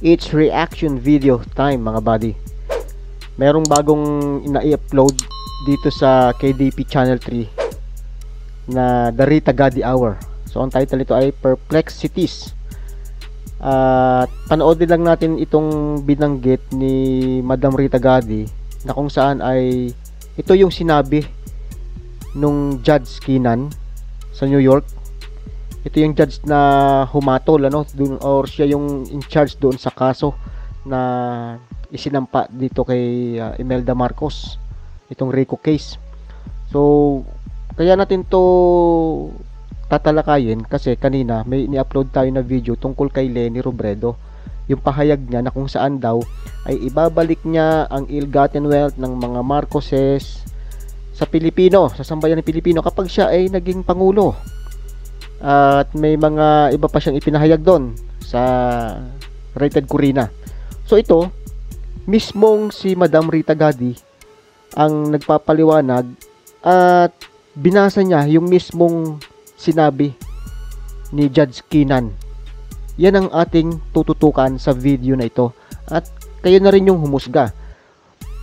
It's reaction video time mga buddy. Merong bagong ina-upload dito sa KDP Channel 3 na The RITA GADI Hour. So ang title nito ay Perplexities. At panoodin lang natin itong binanggit ni Madam Rita Gadi na kung saan ay ito yung sinabi nung Judge Keenan sa New York. Ito yung judge na humatol dun, or siya yung in charge doon sa kaso na isinampa dito kay Imelda Marcos, itong RICO case. So kaya natin to tatalakayin kasi kanina may ni-upload tayo na video tungkol kay Leni Robredo, yung pahayag niya na kung saan daw ay ibabalik niya ang ill-gotten wealth ng mga Marcoses sa Pilipino, sa sambayan ng Pilipino kapag siya ay naging pangulo. At may mga iba pa siyang ipinahayag doon sa Rated Corina. So ito, mismong si Madam Rita Gadi ang nagpapaliwanag at binasa niya yung mismong sinabi ni Judge Keenan. Yan ang ating tututukan sa video na ito. At kayo na rin yung humusga.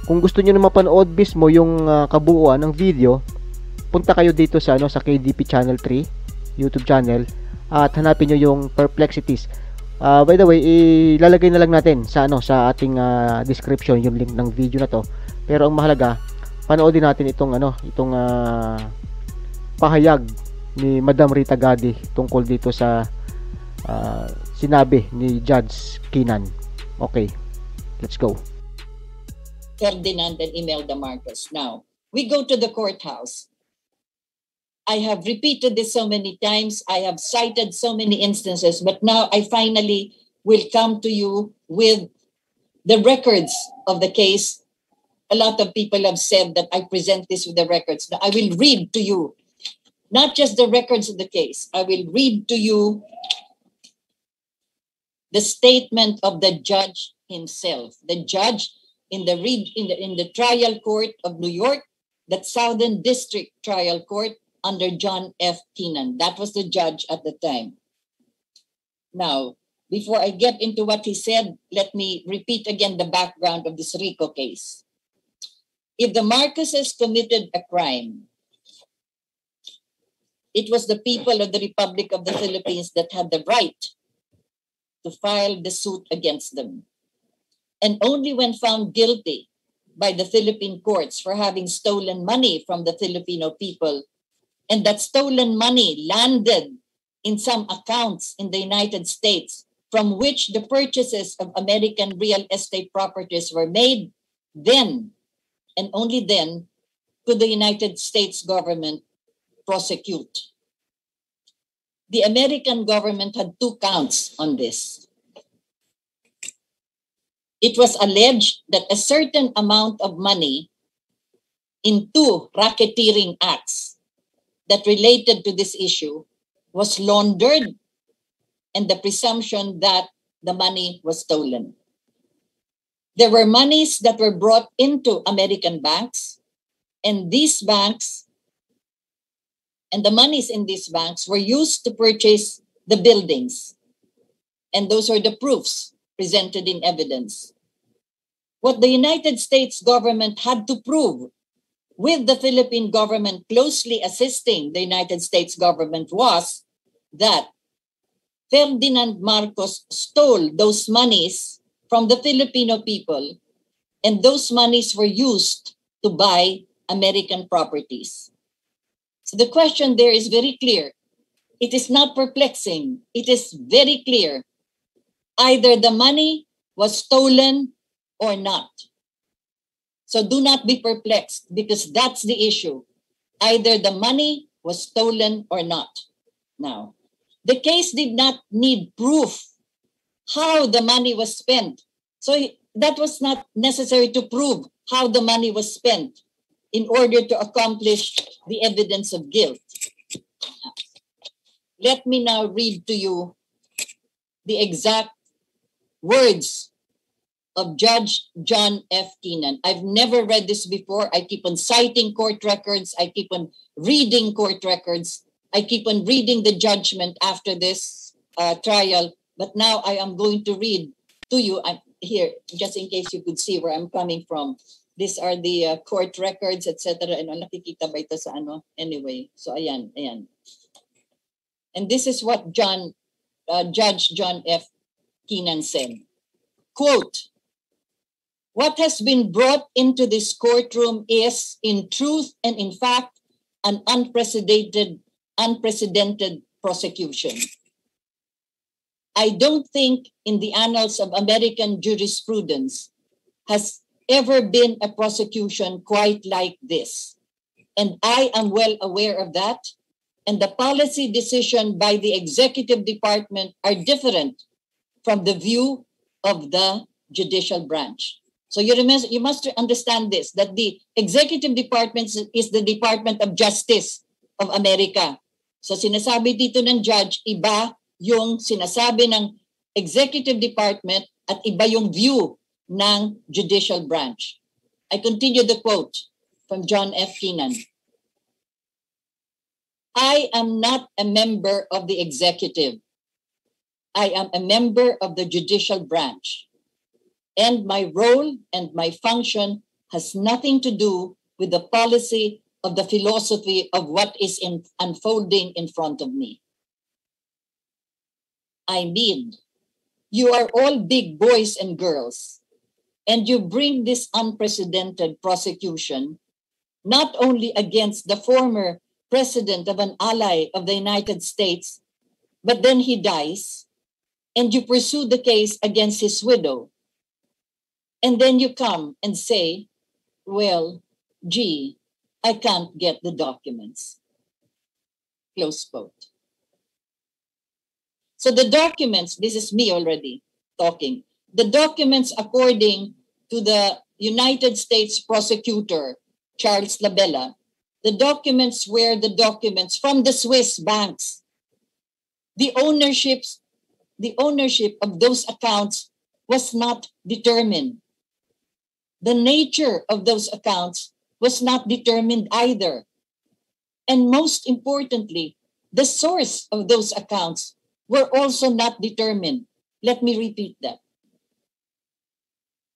Kung gusto niyo na mapanood mismo yung kabuuan ng video, punta kayo dito sa sa KDP Channel 3 YouTube channel at hanapin nyo yung Perplexities. By the way, ilalagay na lang natin sa sa ating description yung link ng video na to. Pero ang mahalaga, panoodin natin itong pahayag ni Madam Rita Gadi tungkol dito sa sinabi ni Judge Keenan. Okay, let's go. Ferdinand and Imelda Marcos. Now, we go to the courthouse. I have repeated this so many times. I have cited so many instances, but now I finally will come to you with the records of the case. A lot of people have said that I present this with the records. Now I will read to you, not just the records of the case. I will read to you the statement of the judge himself. The judge in the trial court of New York, that Southern District Trial Court, under John F. Keenan. That was the judge at the time. Now, before I get into what he said, let me repeat again the background of this RICO case. If the Marcoses committed a crime, it was the people of the Republic of the Philippines that had the right to file the suit against them. And only when found guilty by the Philippine courts for having stolen money from the Filipino people, and that stolen money landed in some accounts in the United States from which the purchases of American real estate properties were made, then, and only then, could the United States government prosecute. The American government had 2 counts on this. It was alleged that a certain amount of money in 2 racketeering acts that related to this issue was laundered, and the presumption that the money was stolen. There were monies that were brought into American banks, and these banks and the monies in these banks were used to purchase the buildings. And those are the proofs presented in evidence. What the United States government had to prove, with the Philippine government closely assisting the United States government, was that Ferdinand Marcos stole those monies from the Filipino people, and those monies were used to buy American properties. So the question there is very clear. It is not perplexing. It is very clear. Either the money was stolen or not. So do not be perplexed, because that's the issue. Either the money was stolen or not. Now, the case did not need proof how the money was spent. So that was not necessary to prove how the money was spent in order to accomplish the evidence of guilt. Let me now read to you the exact words of Judge John F. Keenan. I've never read this before. I keep on citing court records. I keep on reading court records. I keep on reading the judgment after this trial. But now I am going to read to you. I'm here, just in case you could see where I'm coming from. These are the court records, etc. Ano, nakikita ba ito sa ano? Anyway, so ayan, ayan. And this is what Judge John F. Keenan said. Quote, "What has been brought into this courtroom is, in truth and in fact, an unprecedented prosecution. I don't think in the annals of American jurisprudence has ever been a prosecution quite like this. And I am well aware of that. And the policy decision by the executive department are different from the view of the judicial branch." So you must understand this, that the executive department is the Department of Justice of America. So sinasabi dito ng judge, iba yung sinasabi ng executive department at iba yung view ng judicial branch. I continue the quote from John F. Keenan. "I am not a member of the executive. I am a member of the judicial branch. And my role and my function has nothing to do with the policy of the philosophy of what is unfolding in front of me. I mean, you are all big boys and girls, and you bring this unprecedented prosecution not only against the former president of an ally of the United States, but then he dies, and you pursue the case against his widow. And then you come and say, well, gee, I can't get the documents." Close quote. So the documents, this is me already talking, the documents according to the United States prosecutor, Charles Labella, the documents were the documents from the Swiss banks. The ownership of those accounts was not determined. The nature of those accounts was not determined either. And most importantly, the source of those accounts were also not determined. Let me repeat that.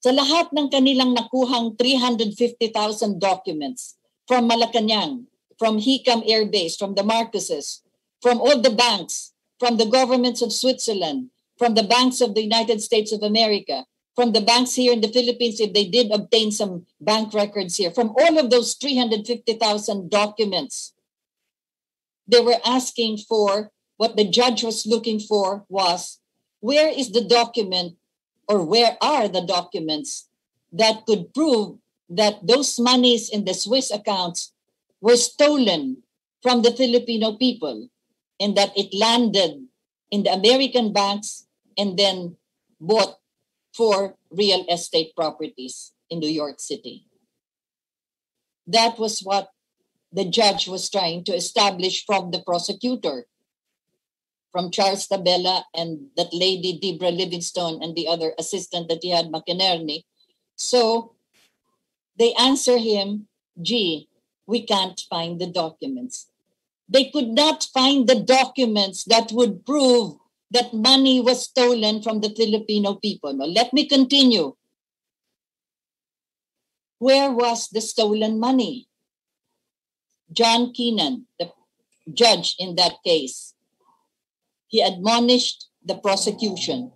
Sa lahat ng kanilang nakuhang 350,000 documents from Malacanang, from Hicam Air Base, from the Marcoses, from all the banks, from the governments of Switzerland, from the banks of the United States of America, from the banks here in the Philippines, if they did obtain some bank records here, from all of those 350,000 documents, they were asking for, what the judge was looking for was, where is the document, or where are the documents that could prove that those monies in the Swiss accounts were stolen from the Filipino people and that it landed in the American banks and then bought for real estate properties in New York City. That was what the judge was trying to establish from the prosecutor, from Charles Tabella and that lady Debra Livingstone and the other assistant that he had, McInerney. So they answer him, gee, we can't find the documents. They could not find the documents that would prove that money was stolen from the Filipino people. Now, let me continue. Where was the stolen money? John Keenan, the judge in that case, he admonished the prosecution,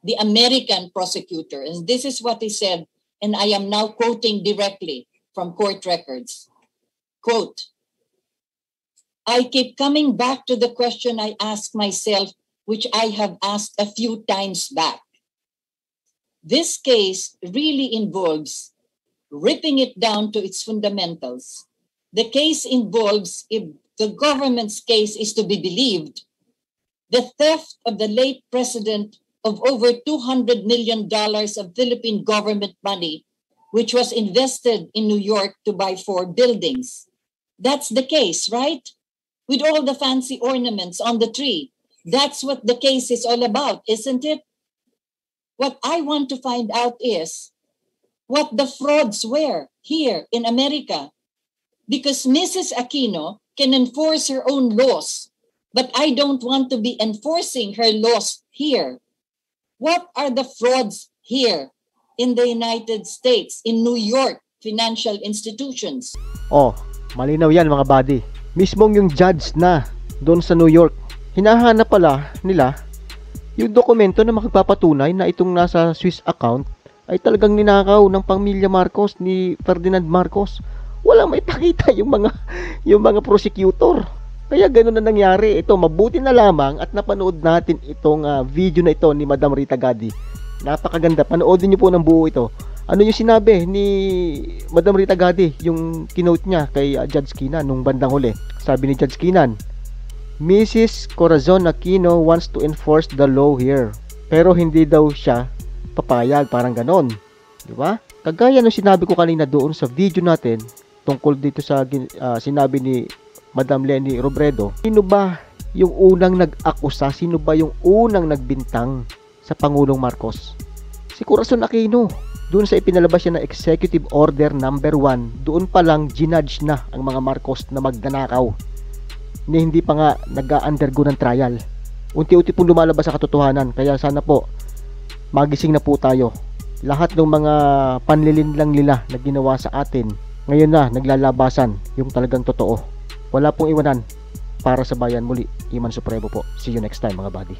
the American prosecutor, and this is what he said, and I am now quoting directly from court records. Quote, "I keep coming back to the question I ask myself, which I have asked a few times back. This case really involves ripping it down to its fundamentals. The case involves, if the government's case is to be believed, the theft of the late president of over $200 million of Philippine government money, which was invested in New York to buy 4 buildings. That's the case, right? With all the fancy ornaments on the tree. That's what the case is all about, isn't it? What I want to find out is what the frauds were here in America. Because Mrs. Aquino can enforce her own laws, but I don't want to be enforcing her laws here. What are the frauds here in the United States, in New York, financial institutions? Oh, malinaw yan mga buddy. Mismong yung judge na doon sa New York, hinahanap pala nila yung dokumento na makapagpapatunay na itong nasa Swiss account ay talagang ninakaw ng pamilya Marcos ni Ferdinand Marcos. Walang maipakita yung mga prosecutor. Kaya ganoon na nangyari. Ito, mabuti na lamang at napanood natin itong video na ito ni Madam Rita Gadi. Napakaganda. Panoodin niyo po ng buo ito. Ano yung sinabi ni Madam Rita Gadi, yung kinote niya kay Judge Kinan nung bandang huli. Sabi ni Judge Kinan, Mrs. Corazon Aquino wants to enforce the law here. Pero hindi daw siya papayag, parang ganon. Di ba? Kagaya nung sinabi ko kanina doon sa video natin, tungkol dito sa sinabi ni Madam Leni Robredo, sino ba yung unang nag-akusa? Sino ba yung unang nagbintang sa Pangulong Marcos? Si Corazon Aquino. Doon sa ipinalabas siya na Executive Order number 1, doon pa lang ginudge na ang mga Marcos na magnanakaw. Ni hindi pa nga nag-undergo ng trial. Unti-unti pong lumalabas sa katotohanan. Kaya sana po magising na po tayo. Lahat ng mga panlilinlang nila na ginawa sa atin, ngayon na naglalabasan yung talagang totoo. Wala pong iwanan para sa bayan. Muli, Imman Supremo po. See you next time mga buddy.